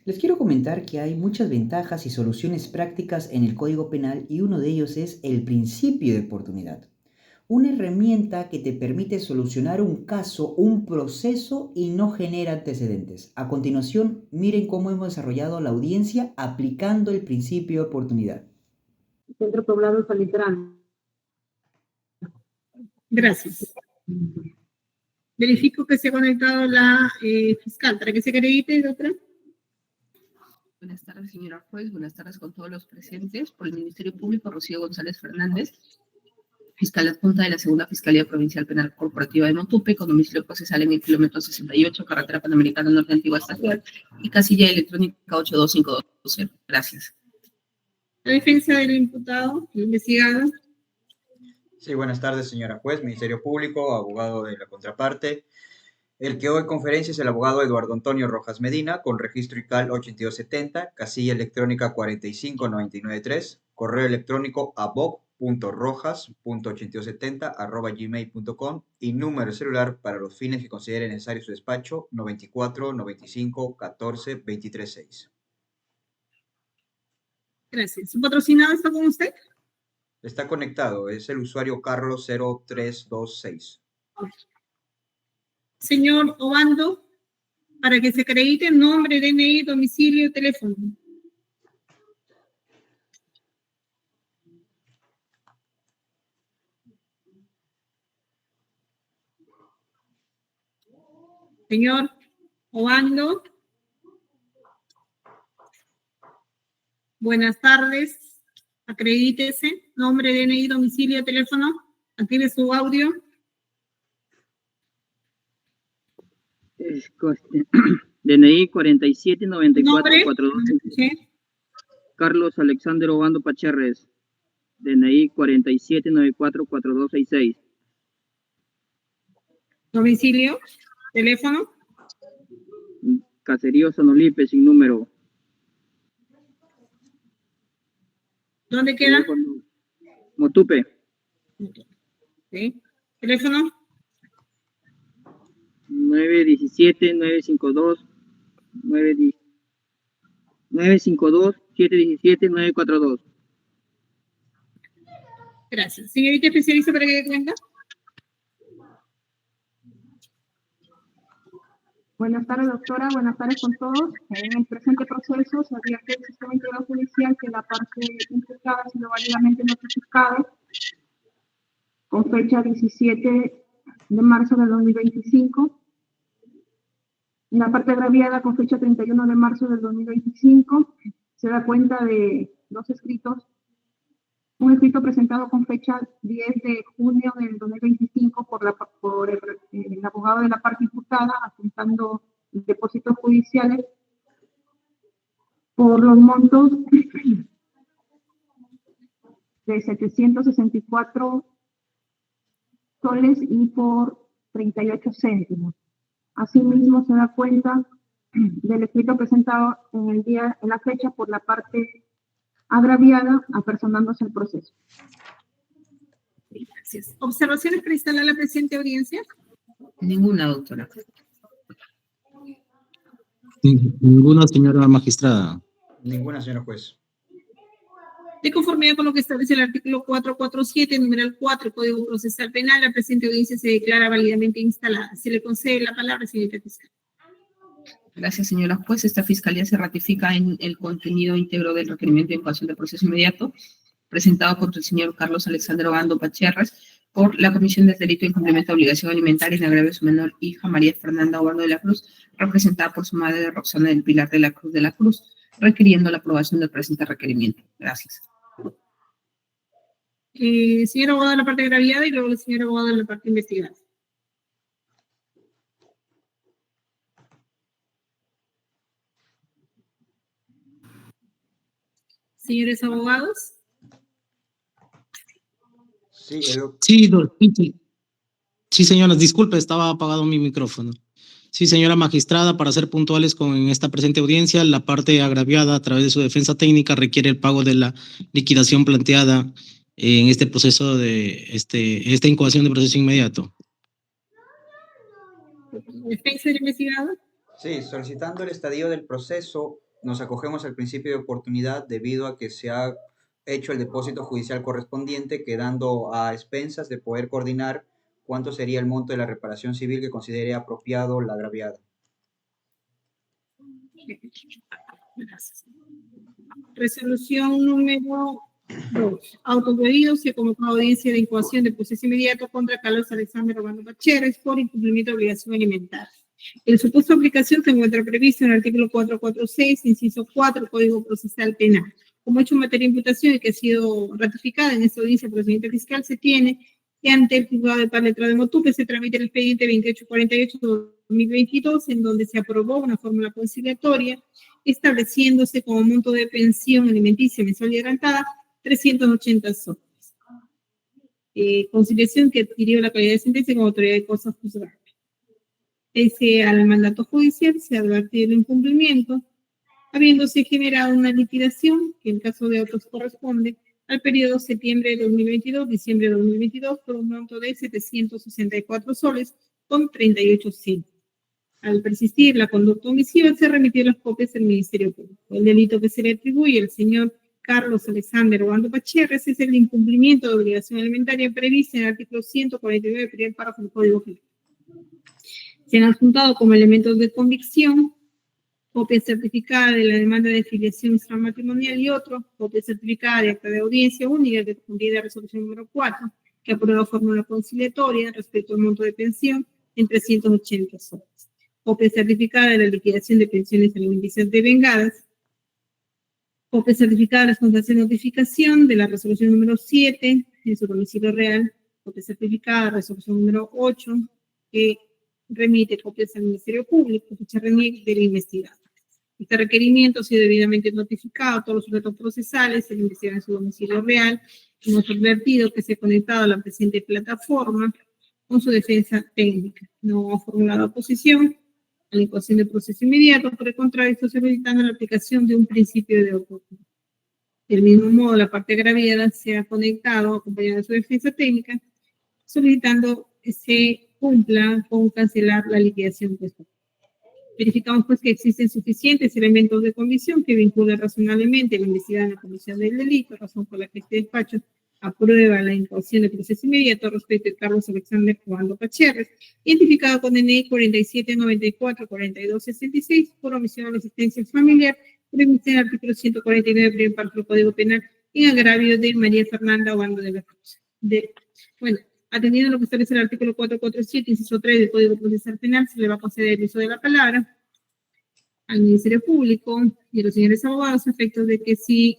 Les quiero comentar que hay muchas ventajas y soluciones prácticas en el Código Penal y uno de ellos es el principio de oportunidad. Una herramienta que te permite solucionar un caso, un proceso y no genera antecedentes. A continuación, miren cómo hemos desarrollado la audiencia aplicando el principio de oportunidad. Centro Poblado Salitrán. Gracias. Verifico que se ha conectado la fiscal. ¿Para que se acredite, doctora? Buenas tardes, señora juez. Buenas tardes con todos los presentes. Por el Ministerio Público, Rocío González Fernández, fiscal adjunta de la Segunda Fiscalía Provincial Penal Corporativa de Motupe, con domicilio procesal en el kilómetro 68, carretera Panamericana Norte Antigua Estación, y casilla electrónica 82520. Gracias. La defensa del imputado, el investigado. Sí, buenas tardes, señora juez, Ministerio Público, abogado de la contraparte. El que hoy conferencia es el abogado Eduardo Antonio Rojas Medina, con registro ICAL 8270, casilla electrónica 45993, correo electrónico aboc.rojas.8270@gmail.com y número celular para los fines que considere necesario su despacho 94 95 14 23 6. Gracias. ¿Su patrocinado está con usted? Está conectado, es el usuario Carlos 0326. Señor Obando, para que se acredite nombre, DNI, domicilio, teléfono. Señor Obando. Buenas tardes. Acredítese. Nombre, DNI, domicilio, teléfono. Active su audio. DNI 479442. ¿Sí? Carlos Alexander Obando Pacherres. DNI 47944266. Domicilio, teléfono. Caserío Sonolipe, sin número. ¿Dónde queda? Motupe. ¿Sí? Teléfono. 952-717-942. Gracias. Señorita especialista, ¿para qué dé cuenta? Buenas tardes, doctora. Buenas tardes con todos. En el presente proceso se advierte el sistema integral judicial que la parte imputada ha sido válidamente notificada con fecha 17 de marzo del 2025. La parte agraviada con fecha 31 de marzo del 2025 se da cuenta de dos escritos. Un escrito presentado con fecha 10 de junio del 2025 por el abogado de la parte imputada, apuntando depósitos judiciales por los montos de 764 soles y por 38 céntimos. Asimismo, se da cuenta del escrito presentado en la fecha por la parte agraviada, apersonándose el proceso. Gracias. ¿Observaciones para instalar la presente audiencia? Ninguna, doctora. Ninguna, señora magistrada. Ninguna, señora juez. De conformidad con lo que establece el artículo 447, numeral 4, Código Procesal Penal, la presente audiencia se declara válidamente instalada. Se le concede la palabra, señorita fiscal. Gracias, señora juez. Esta fiscalía se ratifica en el contenido íntegro del requerimiento de incoación de proceso inmediato presentado contra el señor Carlos Alexander Obando Pacherres por la comisión del delito de incumplimiento de obligación alimentaria en agravio de su menor hija María Fernanda Obando de la Cruz, representada por su madre Roxana del Pilar de la Cruz, requiriendo la aprobación del presente requerimiento. Gracias. Señor abogado de la parte agraviada y luego el señor abogado de la parte investigada. Señores abogados. Sí, Sí, señoras, disculpe, estaba apagado mi micrófono. Sí, señora magistrada, para ser puntuales con esta presente audiencia, la parte agraviada a través de su defensa técnica requiere el pago de la liquidación planteada en este proceso de esta incoación de proceso inmediato. ¿Defensa del investigado? Sí, solicitando el estadio del proceso nos acogemos al principio de oportunidad debido a que se ha hecho el depósito judicial correspondiente, quedando a expensas de poder coordinar cuánto sería el monto de la reparación civil que considere apropiado la agraviada. Gracias. Resolución número 2. Autopedido se convocó a audiencia de incoación de proceso inmediato contra Carlos Alexander Obando Pacheres por incumplimiento de obligación alimentaria. El supuesto de aplicación se encuentra previsto en el artículo 446, inciso 4, del Código Procesal Penal. Como hecho en materia de imputación y que ha sido ratificada en esta audiencia procedimiento fiscal, se tiene que ante el juzgado de paz letrado de Motupe se tramite el expediente 2848-2022, en donde se aprobó una fórmula conciliatoria estableciéndose como monto de pensión alimenticia mensual y adelantada 380 soles. Conciliación que adquirió la calidad de sentencia como autoridad de cosas juzgadas. Pese al mandato judicial, se ha advertido el incumplimiento, habiéndose generado una liquidación, que en caso de otros corresponde al periodo septiembre de 2022, diciembre de 2022, por un monto de 764 soles con 38 centavos. Al persistir la conducta omisiva, se remitió las copias al Ministerio Público. El delito que se le atribuye al señor Carlos Alexander Obando Pacheres es el incumplimiento de obligación alimentaria prevista en el artículo 149, primer párrafo del Código Penal. Se han adjuntado como elementos de convicción copia certificada de la demanda de filiación extramatrimonial y otro, copia certificada de acta de audiencia única que contiene la resolución número 4, que aprueba fórmula conciliatoria respecto al monto de pensión en 380 soles. Copia certificada de la liquidación de pensiones alimenticias devengadas, copia certificada de la constancia de notificación de la resolución número 7 en su domicilio real, copia certificada de la resolución número 8 que remite copias al Ministerio Público, fecha reniega del investigado. Este requerimiento ha sido debidamente notificado a todos los sujetos procesales, el investigado en su domicilio real. Hemos advertido que se ha conectado a la presente plataforma con su defensa técnica. No ha formulado oposición a la incoación de proceso inmediato, por el contrario, está solicitando la aplicación de un principio de oportunidad. Del mismo modo, la parte agraviada se ha conectado, acompañada de su defensa técnica, solicitando que se cumpla con cancelar la liquidación puesta. Verificamos pues que existen suficientes elementos de convicción que vinculan razonablemente la investigación en la comisión del delito, razón por la que este despacho aprueba la incoación de proceso inmediato respecto de Carlos Alexander Obando Pacheres, identificado con DNI 4794-4266 por omisión de asistencia familiar, previsto en el artículo 149 primer párrafo del Código Penal en agravio de María Fernanda Obando de la Cruz. Bueno, atendiendo a lo que establece el artículo 447, inciso 3 del Código Procesal Penal, se le va a conceder el uso de la palabra al Ministerio Público y a los señores abogados a efectos de que sí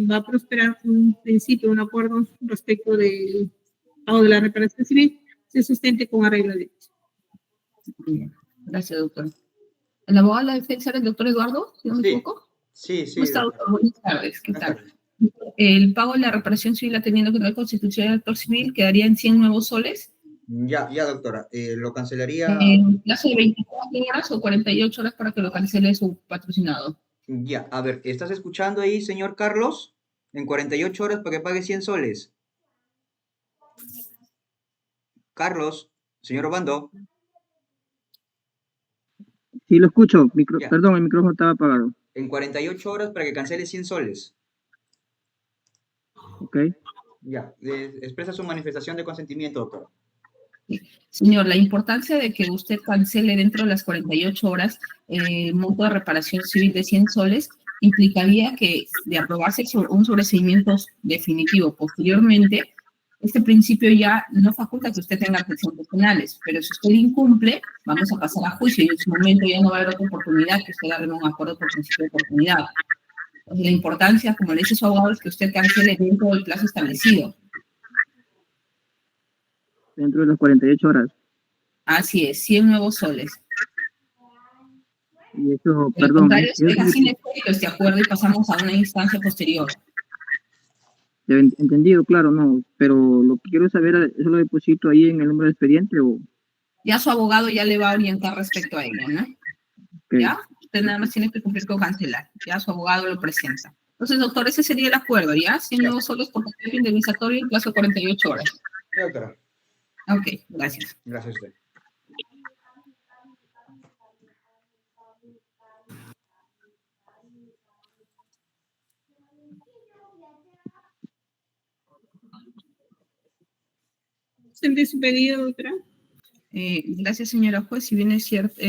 va a prosperar un principio, un acuerdo respecto del pago de la reparación civil, se sustente con arreglo de derecho. Bien, gracias, doctor. ¿El abogado de la defensa era el doctor Eduardo, si no me equivoco? Sí. ¿Cómo está, doctor? Buenas tardes, ¿qué Buenas tal? tardes. El pago de la reparación civil atendiendo que no hay constitución del actor civil quedaría en 100 nuevos soles. Ya, doctora. Lo cancelaría. ¿En plazo de 24 horas o 48 horas para que lo cancele su patrocinado? Ya, a ver, ¿estás escuchando ahí, señor Carlos? En 48 horas para que pague 100 soles. Carlos, señor Obando. Sí, lo escucho. Ya. Perdón, el micrófono estaba apagado. En 48 horas para que cancele 100 soles. Ok. Ya, expresa su manifestación de consentimiento, doctor. Señor, la importancia de que usted cancele dentro de las 48 horas el monto de reparación civil de 100 soles implicaría que, de aprobarse un sobreseimiento definitivo posteriormente, este principio ya no faculta que usted tenga acciones penales, pero si usted incumple, vamos a pasar a juicio y en su momento ya no va a haber otra oportunidad que usted haga un acuerdo por principio de oportunidad. Entonces, la importancia, como le dice su abogado, es que usted cancele dentro del plazo establecido. Dentro de las 48 horas. Así es, 100 nuevos soles. Y eso, De lo perdón, contrario, se deja sin efecto este acuerdo y pasamos a una instancia posterior. entendido, claro, no, pero lo que quiero saber, ¿eso lo deposito ahí en el número de expediente o...? Ya su abogado ya le va a orientar respecto a ello, ¿no? Okay. ¿Ya? Usted nada más tiene que cumplir con cancelar. Ya su abogado lo presenta. Entonces, doctor, ese sería el acuerdo, ¿ya? 100 nuevos soles por paquete indemnizatorio en plazo de 48 horas. Sí, doctora. Ok, gracias. Gracias a usted. Sustente su pedido, doctora. Gracias, señora juez. Si bien es cierto,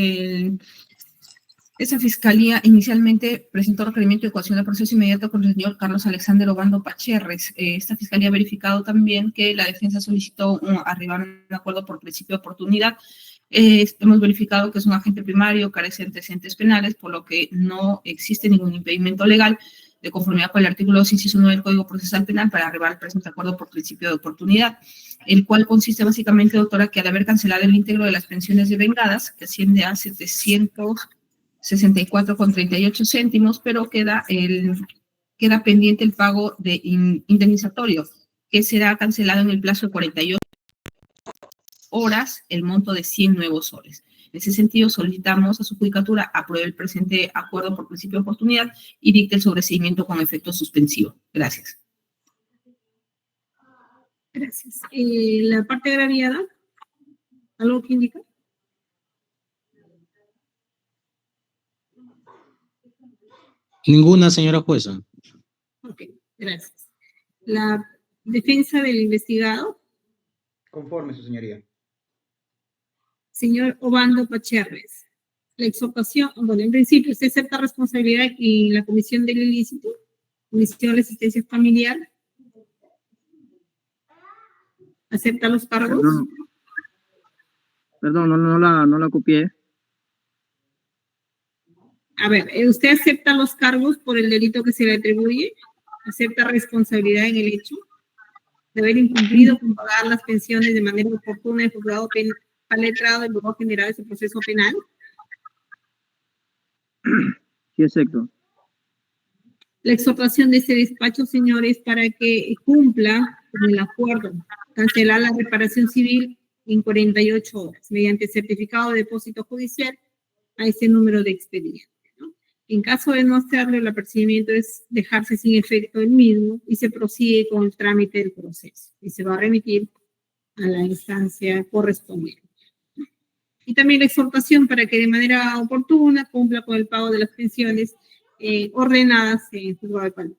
esa fiscalía inicialmente presentó requerimiento de ecuación de proceso inmediato con el señor Carlos Alexander Obando Pacherres. Esta fiscalía ha verificado también que la defensa solicitó arribar a un acuerdo por principio de oportunidad. Hemos verificado que es un agente primario, carece de antecedentes penales, por lo que no existe ningún impedimento legal de conformidad con el artículo 2, inciso 9 del Código Procesal Penal para arribar al presente acuerdo por principio de oportunidad, el cual consiste básicamente, doctora, que al haber cancelado el íntegro de las pensiones devengadas, que asciende a 764,38 céntimos, pero queda pendiente el pago de indemnizatorio, que será cancelado en el plazo de 48 horas, el monto de 100 nuevos soles. En ese sentido, solicitamos a su judicatura apruebe el presente acuerdo por principio de oportunidad y dicte el sobreseimiento con efecto suspensivo. Gracias. Gracias. La parte agraviada, ¿algo que indica? Ninguna, señora jueza. Ok, gracias. La defensa del investigado, Conforme, su señoría. señor Obando Pacherres. La exhortación, bueno, en principio, ¿usted acepta responsabilidad en la comisión del ilícito? Comisión de asistencia familiar. ¿Acepta los cargos? Perdón, no la copié. A ver, ¿usted acepta los cargos por el delito que se le atribuye? ¿Acepta responsabilidad en el hecho de haber incumplido con pagar las pensiones de manera oportuna en juzgado letrado del Buró General de su proceso penal? Sí, exacto. La exhortación de este despacho, señores, para que cumpla con el acuerdo, cancelar la reparación civil en 48 horas, mediante certificado de depósito judicial a ese número de expediente, ¿no? En caso de no hacerlo, el apercibimiento es dejarse sin efecto el mismo y se prosigue con el trámite del proceso y se va a remitir a la instancia correspondiente. Y también la exhortación para que de manera oportuna cumpla con el pago de las pensiones ordenadas en juzgado de Palma.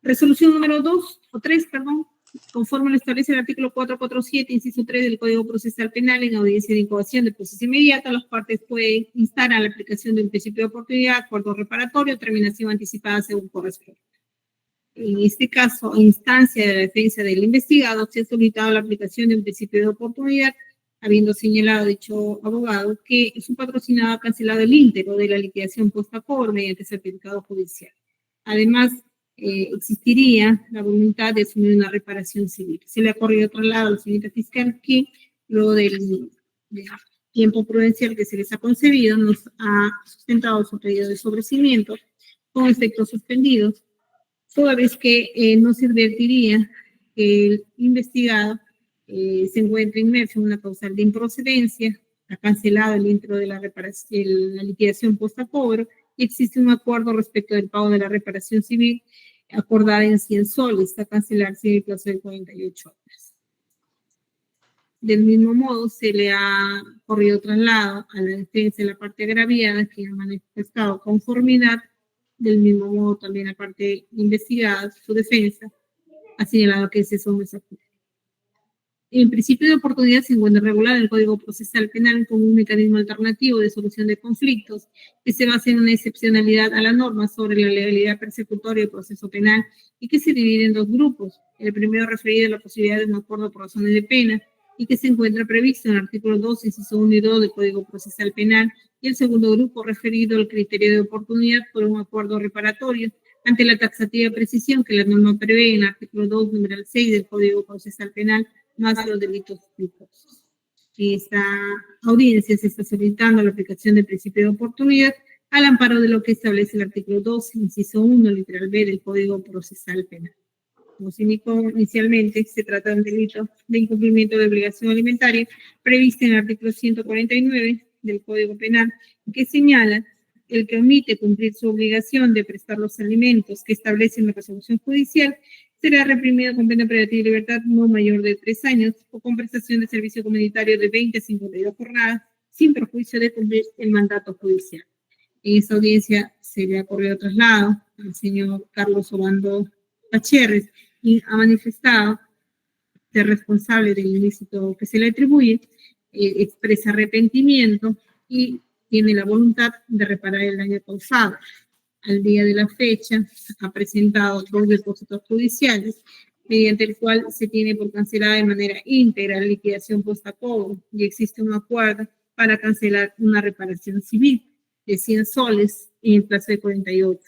Resolución número 3, conforme lo establece el artículo 447, inciso 3 del Código Procesal Penal, en audiencia de incoación de proceso inmediato, las partes pueden instar a la aplicación de un principio de oportunidad, acuerdo reparatorio, terminación anticipada según corresponde. En este caso, a instancia de la defensa del investigado, se ha solicitado la aplicación de un principio de oportunidad, habiendo señalado dicho abogado que su patrocinado ha cancelado el íntegro de la liquidación puesta a cobro mediante certificado judicial. Además, existiría la voluntad de asumir una reparación civil. Se le ha corrido traslado al señor fiscal que, luego del tiempo prudencial que se les ha concedido, nos ha sustentado su pedido de sobreseimiento con efectos suspendidos, toda vez que no se advertiría que el investigado se encuentra inmerso en una causal de improcedencia, ha cancelado el íntegro de la liquidación puesta a cobro y existe un acuerdo respecto del pago de la reparación civil acordada en 100 soles, a cancelarse en el plazo de 48 horas. Del mismo modo, se le ha corrido traslado a la defensa de la parte agraviada, que ha manifestado conformidad. Del mismo modo, también la parte investigada, su defensa, ha señalado que ese son desacuerdos. En principio de oportunidad se encuentra regulado en el Código Procesal Penal como un mecanismo alternativo de solución de conflictos que se basa en una excepcionalidad a la norma sobre la legalidad persecutoria del proceso penal y que se divide en dos grupos. El primero referido a la posibilidad de un acuerdo por razones de pena y que se encuentra previsto en el artículo 2, inciso 1 y 2 del Código Procesal Penal, y el segundo grupo referido al criterio de oportunidad por un acuerdo reparatorio ante la taxativa precisión que la norma prevé en el artículo 2, numeral 6 del Código Procesal Penal, más los delitos culposos. En esta audiencia se está solicitando la aplicación del principio de oportunidad al amparo de lo que establece el artículo 2, inciso 1, literal B del Código Procesal Penal. Como se indicó inicialmente, se trata de un delito de incumplimiento de obligación alimentaria previsto en el artículo 149 del Código Penal, que señala el que omite cumplir su obligación de prestar los alimentos que establece la resolución judicial será reprimido con pena privativa de libertad no mayor de 3 años o con prestación de servicio comunitario de 20 a 52 jornadas sin perjuicio de cumplir el mandato judicial. En esta audiencia se le ha corrido traslado al señor Carlos Obando Pacherres y ha manifestado ser responsable del ilícito que se le atribuye, expresa arrepentimiento y tiene la voluntad de reparar el daño causado. Al día de la fecha, ha presentado 2 depósitos judiciales, mediante el cual se tiene por cancelada de manera íntegra la liquidación puesta a cobro y existe un acuerdo para cancelar una reparación civil de 100 soles en el plazo de 48.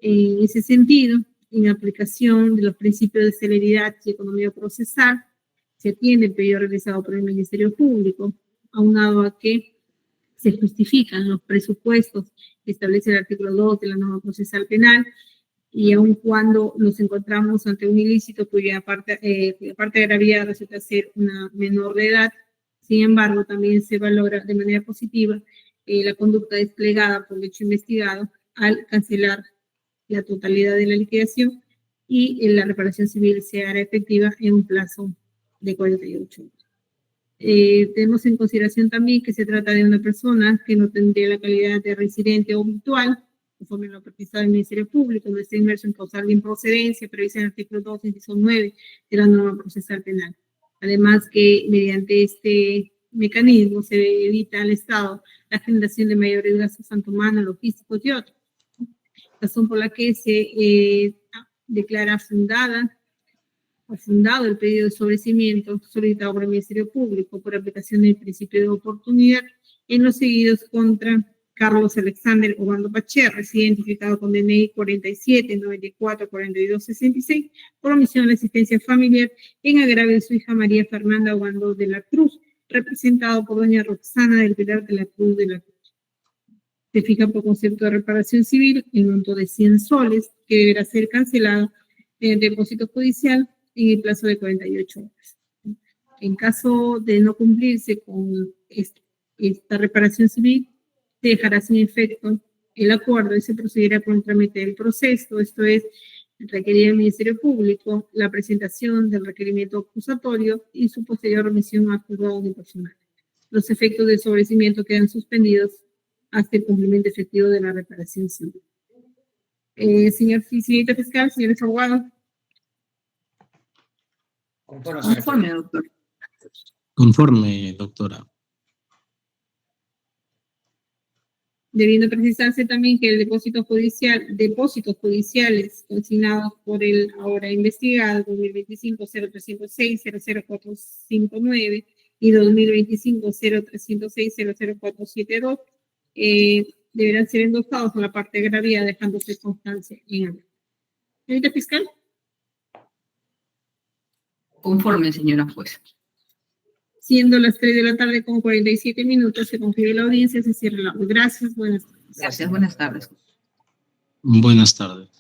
En ese sentido, en aplicación de los principios de celeridad y economía procesal, se atiende el pedido realizado por el Ministerio Público, aunado a que se justifican los presupuestos que establece el artículo 2 de la norma procesal penal, y aun cuando nos encontramos ante un ilícito cuya parte agraviada resulta ser una menor de edad, sin embargo, también se valora de manera positiva la conducta desplegada por el hecho investigado al cancelar la totalidad de la liquidación y la reparación civil se hará efectiva en un plazo de 48 horas. Tenemos en consideración también que se trata de una persona que no tendría la calidad de residente o habitual, conforme lo precisado el Ministerio Público, no está inmerso en causal de improcedencia, prevista en el artículo 2, inciso 9 de la norma procesal penal. Además que mediante este mecanismo se evita al Estado la generación de mayores gastos tanto humanos, logísticos y otros. Razón por la que se declara fundado el pedido de sobrecimiento solicitado por el Ministerio Público por aplicación del principio de oportunidad en los seguidos contra Carlos Alexander Obando Pacherres, identificado con DNI 47 94 42 66, por omisión de asistencia familiar en agravio de su hija María Fernanda Obando de la Cruz, representado por doña Roxana del Pilar de la Cruz de la Cruz. Se fija por concepto de reparación civil el monto de 100 soles que deberá ser cancelado en depósito judicial en el plazo de 48 horas. En caso de no cumplirse con esta reparación civil, se dejará sin efecto el acuerdo y se procederá con el trámite del proceso, esto es, requerir al Ministerio Público la presentación del requerimiento acusatorio y su posterior remisión al juzgado de personal. Los efectos del sobrecimiento quedan suspendidos hasta el cumplimiento efectivo de la reparación civil. Señorita fiscal, señores abogados. Conforme, doctor. Conforme, doctora. Debiendo precisarse también que el depósitos judiciales consignados por el ahora investigado 2025-0306-00459 y 2025-0306-00472 deberán ser endosados a la parte agraviada, dejándose constancia en ambos. Señorita fiscal. Conforme, señora jueza. Siendo las 3 de la tarde con 47 minutos, se concluye la audiencia, se cierra la. Gracias, buenas tardes. Gracias, buenas tardes. Buenas tardes.